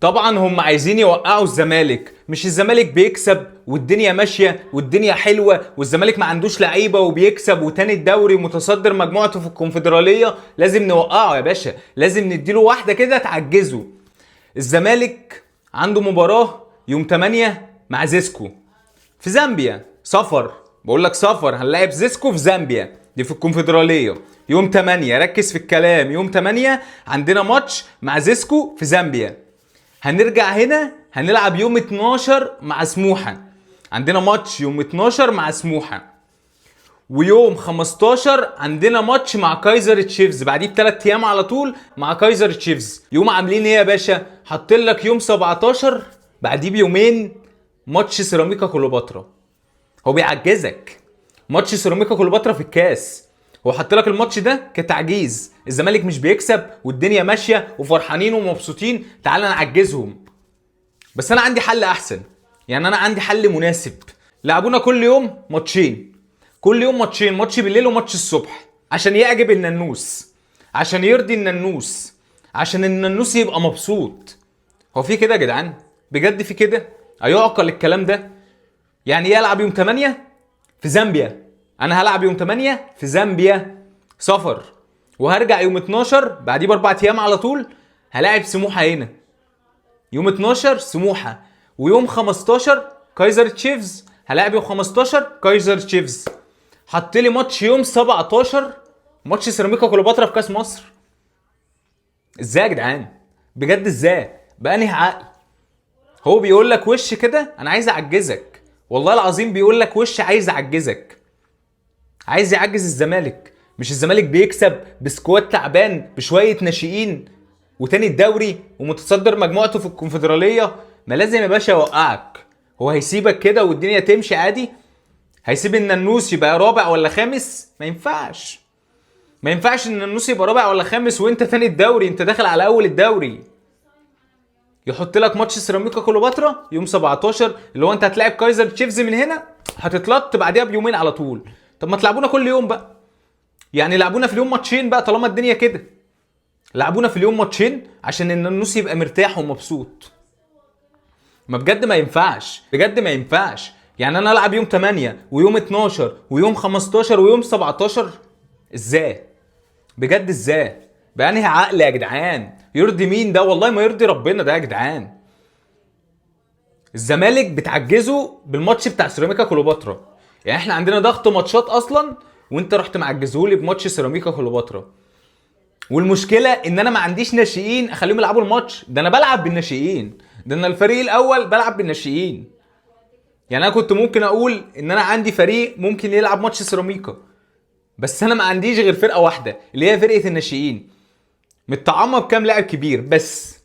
طبعا هم عايزين يوقعوا الزمالك، مش الزمالك بيكسب والدنيا ماشيه والدنيا حلوه والزمالك ما عندوش لعيبه وبيكسب وتاني الدوري ومتصدر مجموعته في الكونفدراليه، لازم نوقعه يا باشا، لازم نديله واحده كده تعجزه. الزمالك عنده مباراه يوم 8 مع زيسكو في زامبيا، سفر، بقول لك سفر، هنلاعب زيسكو في زامبيا دي في الكونفدراليه يوم 8. ركز في الكلام، يوم 8 عندنا ماتش مع زيسكو في زامبيا. هنرجع هنا هنلعب يوم 12 مع سموحة، عندنا ماتش يوم 12 مع سموحة. ويوم 15 عندنا ماتش مع كايزر تشيفز، بعديه ب3 ايام على طول مع كايزر تشيفز. يوم عاملين ايه يا باشا؟ حاطين لك يوم 17 بعديه بيومين ماتش سيراميكا كليوباترا. هو بيعجزك، ماتش سيراميكا كليوباترا في الكاس. هو حط لك الماتش ده كتعجيز، الزمالك مش بيكسب والدنيا ماشيه وفرحانين ومبسوطين، تعال نعجزهم. بس انا عندي حل احسن، يعني انا عندي حل مناسب. لعبونا كل يوم ماتشين، كل يوم ماتشين، ماتش بالليل وماتش الصبح، عشان يعجب الننوس، عشان يرضي الننوس، عشان الننوس يبقى مبسوط. هو في كده يا جدعان؟ بجد في كده؟ ايعقل الكلام ده؟ يعني ايه العب يوم 8 في زامبيا؟ انا هلعب يوم 8 في زامبيا سفر، وهرجع يوم 12 بعديه ب4 ايام على طول هلاعب سموحه هنا. يوم 12 سموحه، ويوم 15 كايزر تشيفز، هلاعب يوم 15 كايزر تشيفز. حط لي ماتش يوم 17 ماتش سيراميكا كليوباترا في كاس مصر. ازاي يا جدعان؟ بجد ازاي؟ بأنهي عقل؟ هو بيقول لك وش كده انا عايز اعجزك، والله العظيم بيقول لك وش عايز اعجزك، عايز يعجز الزمالك. مش الزمالك بيكسب بسكواد تعبان بشويه ناشئين وتاني الدوري ومتصدر مجموعته في الكونفدراليه؟ ما لازم يا باشا يوقعك. هو هيسيبك كده والدنيا تمشي عادي؟ هيسيب الننوس يبقى رابع ولا خامس؟ ما ينفعش، ما ينفعش ان الننوس يبقى رابع ولا خامس وانت تاني الدوري، انت داخل على اول الدوري. يحط لك ماتش سيراميكا كليوباترا يوم 17 اللي هو انت هتلاعب كايزر تشيفز من هنا، هتتلط بعديها بيومين على طول. طب ما تلعبونا كل يوم بقى، يعني لعبونا في اليوم ماتشين بقى طالما الدنيا كده. لعبونا في اليوم ماتشين عشان الننوس يبقى مرتاح ومبسوط. ما بجد ما ينفعش، بجد ما ينفعش. يعني انا العب يوم 8 ويوم 12 ويوم 15 ويوم 17؟ ازاي؟ بجد ازاي؟ بأنهي عقل يا جدعان؟ يرضي مين ده؟ والله ما يرضي ربنا ده يا جدعان. الزمالك بتعجزه بالماتش بتاع سيراميكا كليوباترا، يعني احنا عندنا ضغط ماتشات اصلا وانت رحت معجزهولي بماتش سيراميكا كليوباترا. والمشكله ان انا ما عنديش ناشئين اخليهم يلعبوا الماتش ده، انا بلعب بالناشئين، ده انا الفريق الاول بلعب بالناشئين. يعني انا كنت ممكن اقول ان انا عندي فريق ممكن يلعب ماتش سيراميكا، بس انا ما عنديش غير فرقه واحده اللي هي فرقه الناشئين، متطعمه بكام لاعب كبير بس.